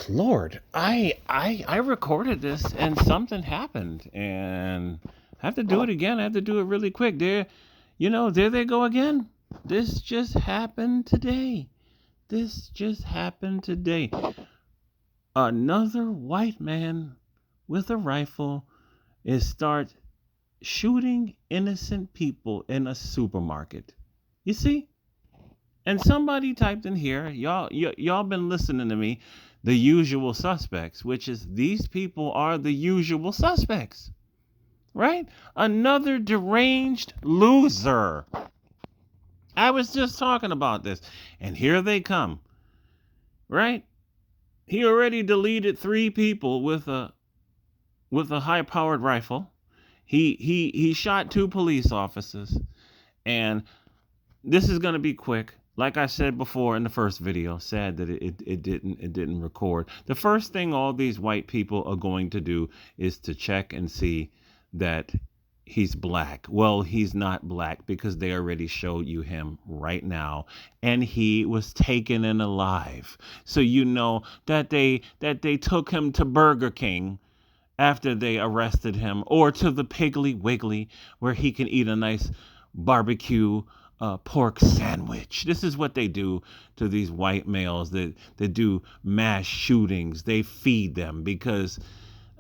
Lord, I recorded this and something happened and I have to do it again. I have to do it really quick. There they go again. This just happened today. This just happened today. Another white man with a rifle is start shooting innocent people in a supermarket. You see? And somebody typed in here, y'all been listening to me, the usual suspects, which is these people are the usual suspects, right? Another deranged loser. I was just talking about this, and here they come, right? He already deleted 3 people with a high-powered rifle. He shot 2 police officers, and this is going to be quick. Like I said before in the first video, sad that it didn't record. The first thing all these white people are going to do is to check and see that he's black. Well, he's not black because they already showed you him right now, and he was taken in alive. So you know that they took him to Burger King after they arrested him, or to the Piggly Wiggly where he can eat a nice barbecue pork sandwich. This is what they do to these white males that do mass shootings. They feed them because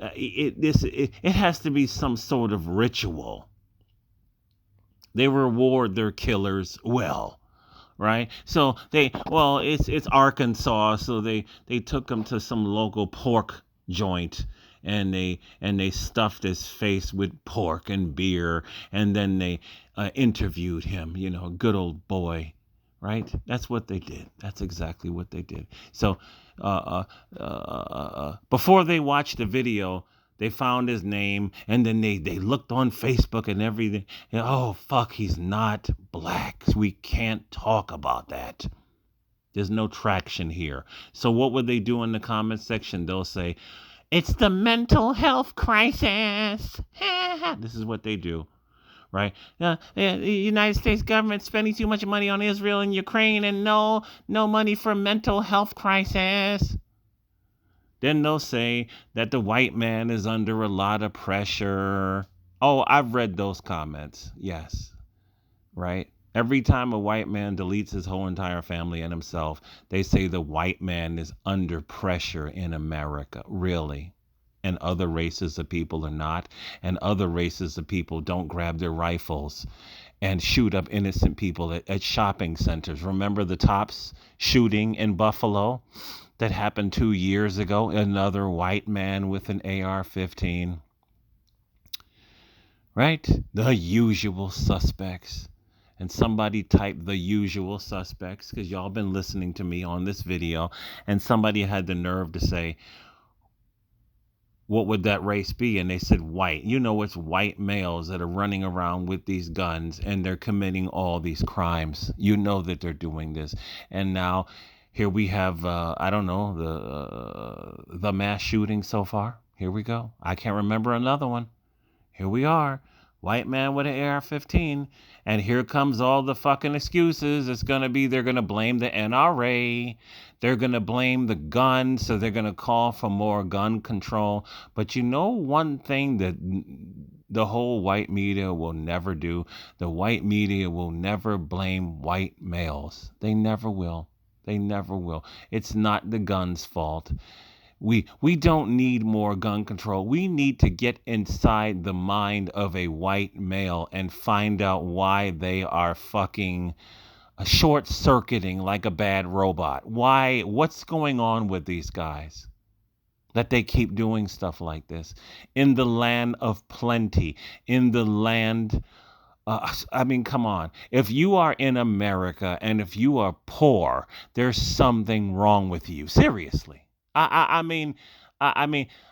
it has to be some sort of ritual. They reward their killers well, right? So it's Arkansas, so they took him to some local pork joint, and they stuffed his face with pork and beer, and then they interviewed him. Good old boy, right? That's what they did. That's exactly what they did. So before they watched the video, they found his name, and then they looked on Facebook and everything. And, oh, fuck, he's not black. We can't talk about that. There's no traction here. So what would they do in the comment section? They'll say, it's the mental health crisis. This is what they do, right? The United States government spending too much money on Israel and Ukraine, and no money for mental health crisis. Then they'll say that the white man is under a lot of pressure. Oh, I've read those comments. Yes. Right? Every time a white man deletes his whole entire family and himself, they say the white man is under pressure in America. Really? And other races of people are not. And other races of people don't grab their rifles and shoot up innocent people at shopping centers. Remember the Tops shooting in Buffalo that happened 2 years ago? Another white man with an AR-15. Right? The usual suspects. And somebody typed the usual suspects because y'all been listening to me on this video. And somebody had the nerve to say, what would that race be? And they said white. It's white males that are running around with these guns and they're committing all these crimes. You know that they're doing this. And now here we have, I don't know, the mass shooting so far. Here we go. I can't remember another one. Here we are. White man with an AR-15. And here comes all the fucking excuses. They're going to blame the NRA. They're going to blame the gun. So they're going to call for more gun control. But one thing that the whole white media will never do? The white media will never blame white males. They never will. They never will. It's not the gun's fault. We don't need more gun control. We need to get inside the mind of a white male and find out why they are fucking short-circuiting like a bad robot. What's going on with these guys? That they keep doing stuff like this in the land of plenty, in the land. Come on. If you are in America and if you are poor, there's something wrong with you. Seriously. I mean,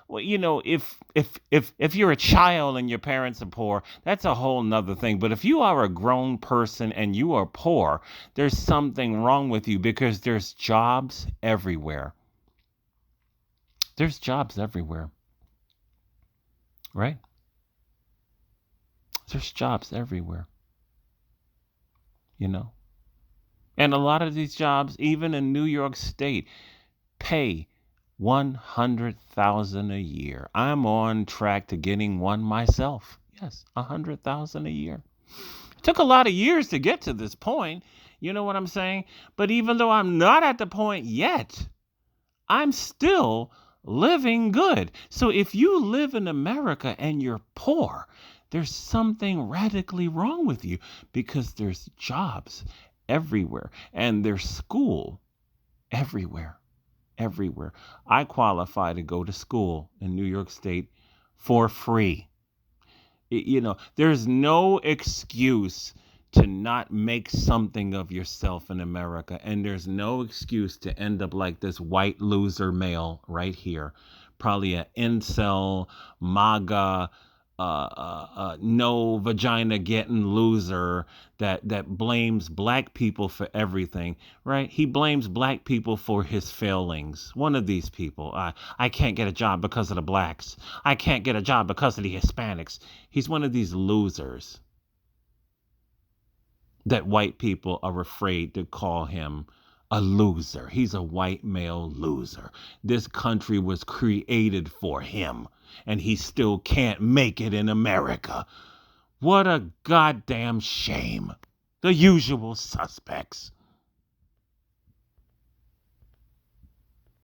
well, if you're a child and your parents are poor, that's a whole nother thing. But if you are a grown person and you are poor, there's something wrong with you because there's jobs everywhere. There's jobs everywhere, right? There's jobs everywhere, And a lot of these jobs, even in New York State, pay 100,000 a year. I'm on track to getting one myself. Yes, 100,000 a year. It took a lot of years to get to this point. You know what I'm saying? But even though I'm not at the point yet, I'm still living good. So if you live in America and you're poor, there's something radically wrong with you because there's jobs everywhere and there's school everywhere. Everywhere. I qualify to go to school in New York State for free. There's no excuse to not make something of yourself in America. And there's no excuse to end up like this white loser male right here. Probably an incel, MAGA, no vagina getting loser that blames black people for everything, right? He blames black people for his failings. One of these people, I can't get a job because of the blacks. I can't get a job because of the Hispanics. He's one of these losers that white people are afraid to call him a loser. He's a white male loser. This country was created for him, and he still can't make it in America. What a goddamn shame. The usual suspects.